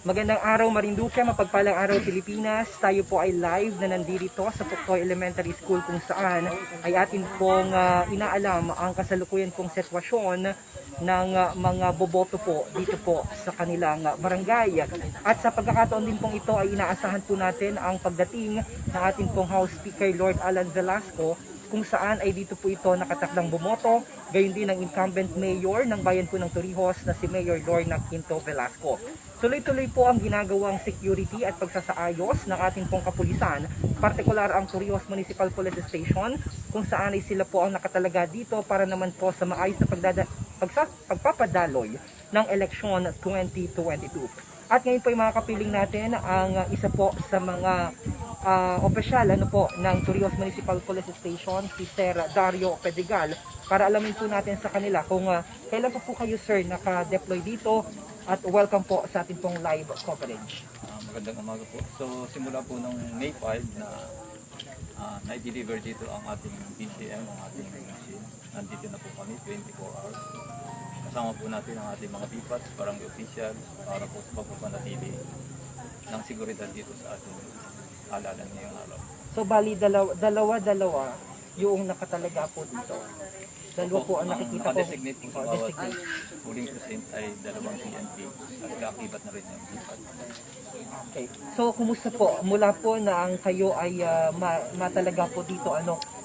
Magandang araw Marinduque, mapagpalang araw Pilipinas. Tayo po ay live na nandito sa Puktoy Elementary School kung saan ay atin pong inaalam ang kasalukuyan pong sitwasyon ng mga boboto po dito po sa kanilang barangay. At sa pagkakataon din pong ito ay inaasahan po natin ang pagdating ng ating pong House Speaker Lord Alan Velasco, kung saan ay dito po ito nakatakdang bumoto, gayon din ang incumbent mayor ng bayan po ng Torrijos na si Mayor Lorna Quinto Velasco. Tuloy-tuloy po ang ginagawang security at pagsasaayos ng ating pong kapulisan, partikular ang Torrijos Municipal Police Station, kung saan ay sila po ang nakatalaga dito para naman po sa maayos na pagpapadaloy ng eleksyon 2022. At ngayon po yung mga kapiling natin ang isa po sa mga opisyal ng Torrijos Municipal Police Station, si Sir Dario Pedigal, para alamin po natin sa kanila kung kailan po kayo sir naka-deploy dito at welcome po sa ating pong live coverage. Magandang umaga po. So simula po ng May 5 na na-deliver dito ang ating PCM, ang ating machine. Nandito na po kami 24 hours. Kasama po natin ang ating mga PIPAS, barangay officials, para po sa pagpapanatili ng seguridad dito sa ating halalan ngayong araw. So bali dalawa yung nakatalaga po dito. Dalawa po ang nakikita ko. Naka-designate po sa bawat polling precinct ay dalawang PNP at kaakibat na rin yung PIPAS. Okay. So kumusta po? Mula po na ang kayo ay matalaga po dito,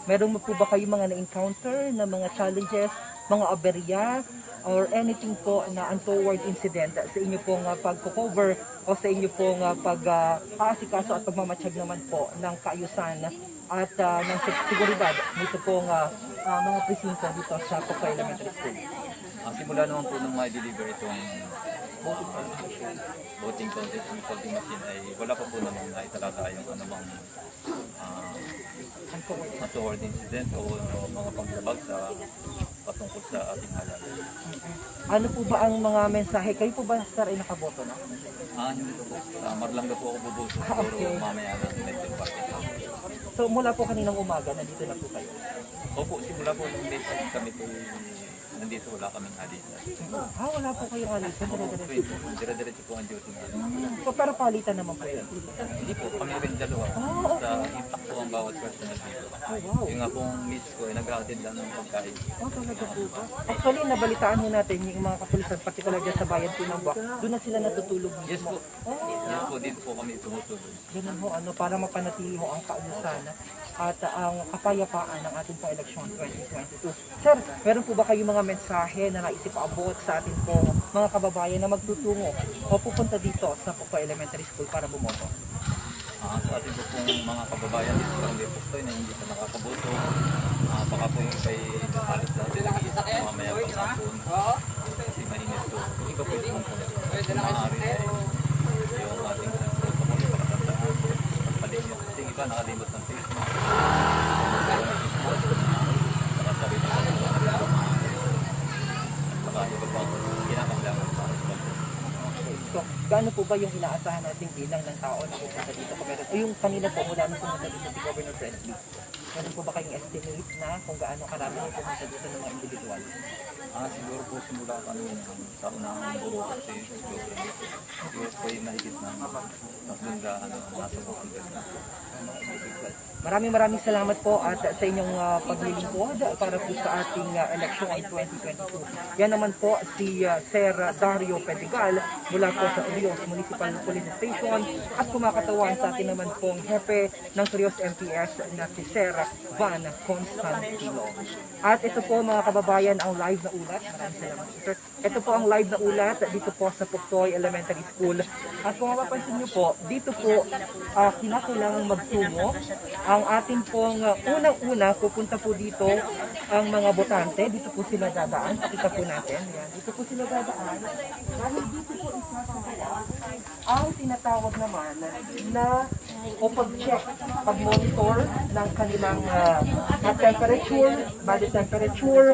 meron mo po ba kayo mga na-encounter na mga challenges, mga aberya, or anything po na untoward incident sa inyo pong pag-cover o sa inyo pong pag-aasikaso at pagmamatsyag naman po ng kaayusan at ng seguridad dito pong mga presinto dito sa Puktoy Elementary School? Simula naman po nung ma-deliver itong voting machine ay wala pa po naman ay talaga yung anumang untoward incident o mga panglabag sa patungkol sa ating halalan. Ano po ba ang mga mensahe? Kayo po ba sir ay nakaboto na? Hindi po. Marlangga po ako bubuso. Okay. Pero mamaya na medyo bakit. So mula po kaninang umaga, nandito na po kayo? Opo, simula po nung late kami po nandito, wala kaming halitan. Wala po kayong alisan? Dire-diretso po ang duty natin. So pero palitan naman po yun? Hindi po, kami rin dalawa. Sa impact po ang bawat personal dito. Wow. Yung nga pong miss ko ay nag-hatid lang ng pagkain. Talaga po ba? Actually, nabalitaan mo natin yung mga kapulisan, particular dyan sa bayan po ng Buwak, doon na sila natutulog mismo. Yes po. Yes po, dito po kami tumutulog. Ganun ho, para mapanatili ho ang kaayusan at ang kapayapaan ng ating pong eleksyon 2022. Sir, meron po ba kayong mga mensahe na naisip abot sa ating pong mga kababayan na magtutungo o pupunta dito sa Puktoy Elementary School para bumoto? Sa ating po pong mga kababayan dito sa Barangay Puktoy na hindi pa nakakaboto, baka po yung kay halos natin nag-iisip mamaya pang hapon kasi mainit to. Iba po yung po. Maaari ay yung ating protocol para tandaan. Pagpalimot. Kasi iba nakalimot ng face mask. Saka sabi na kami at saka iba pa kinakailangan para sa pagpalimot. So, gaano po ba yung inaasahan nating bilang ng tao na pupunta dito? O yung kanina po mula nung pumunta dito si Governor Presley, meron po ba kayong estimate na kung gaano karami yung pumunta dito ng mga individual? Siguro po simula kami sa unang buo kasi siguro po yung mahigit ng magandaan nasa bukong ganda. Maraming salamat po at sa inyong paglilingkod para po sa ating eleksyon ay 2022. Yan naman po si Sir Dario Pedigal mula po sa Torrijos Municipal Police Station at kumakatawan sa atin naman pong hepe ng Torrijos MPS na si Sir Van Constantino. At ito po mga kababayan ang live na ulat. Maraming salamat sir. Ito po ang live na ulat dito po sa Puktoy Elementary School. At kung mapapansin nyo po, dito po kinakailangan magtungo ang ating pong unang-una pupunta po dito ang mga botante. Dito po sila dadaan. Pakita po natin. Ayan. Dito po sila dadaan. Dahil dito po isasagawa ang tinatawag naman na o pag-check, pag-monitor ng kanilang temperature, body temperature.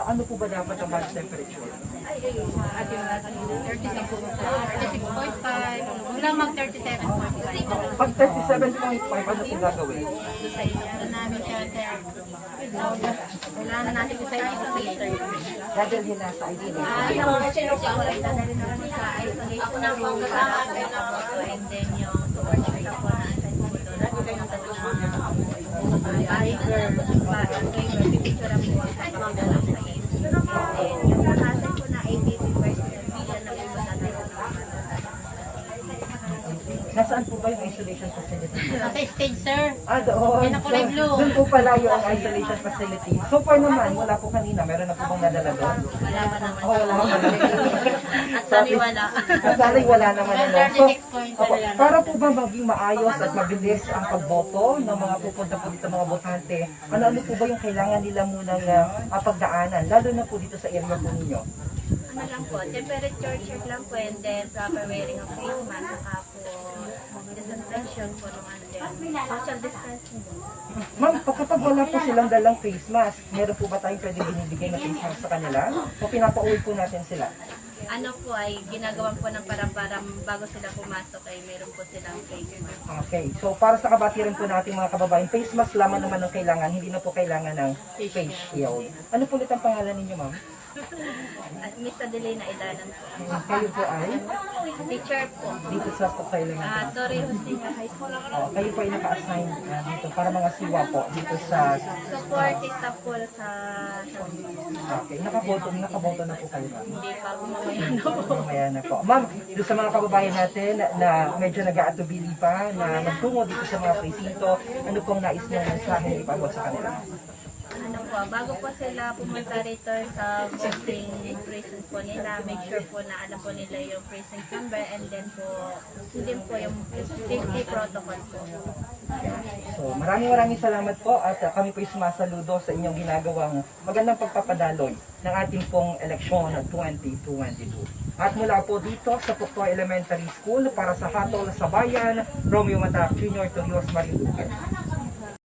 Ano po ba dapat ang body temperature? Wala mag 37.5. Pag 37.5, ano po gagawin? Doon namin siya, sir. Wala na natin sa isolation. Dadalhin na sa isolation. Dadalhin na namin sa isolation room para po and then yung 2 or 3 na po na isolation. Nagpunta po na pipicture po sa mga sa iyo. Yung nakasal po na 80% bilan na po natin. Nasaan po ba yung isolation facility? Sa stage, sir. Doon. Yan ang kulay blue. Doon po pala yung isolation facility. So far naman, wala po kanina. Meron na po bang nadala doon? Wala pa naman. Wala naman. At sabi wala. Sabi wala naman. Ano. So, 36 points opo, na lang. para po ba maging maayos at mabilis ang pagboto ng mga pupunta po dito mga botante, ano po ba yung kailangan nila munang pagdaanan, lalo na po dito sa area po ninyo? Ano lang po, temperature check lang po and then proper wearing of face mask, saka po disinfection po nung ano din. Social distancing. Ma'am, kapag wala po silang dalang face mask, meron po ba tayong pwede binibigay na face mask sa kanila? O pinapauwi po natin sila? Ano po ay ginagawan po ng parang bago sila pumasok ay meron po silang face mask. Okay, so para sa kabatiran po natin mga kababayan, face mask lamang naman ang kailangan, hindi na po kailangan ng face shield. Ano po ulit ang pangalan ninyo, ma'am? At Miss Adelina Idanan po. Kayo po ay Teacher po. dito sa Pagkailangan. Sorry, Hussein High School. Kayo po ay naka-assign dito para mga siwa po dito sa... Support staff po sa Okay, nakaboto na po kayo, ma'am. hindi pa mamaya na po. Mamaya na po. Ma'am, doon sa mga kababayan natin na medyo nag-aatubili pa na magtungo dito sa mga presinto, ano pong nais niyo mensahe na ipabot sa kanila? Ano po, bago po sila pumunta rito sa voting precinct po nila, make sure po na alam po nila yung precinct number and then po, sundin po yung safety protocol po. So, maraming salamat po at kami po ay sumasaludo sa inyong ginagawang magandang pagpapadaloy ng ating pong eleksyon 2022. At mula po dito sa Puktoy Elementary School para sa Hatol sa Bayan, Romeo Matac Jr. Torios Marinduque.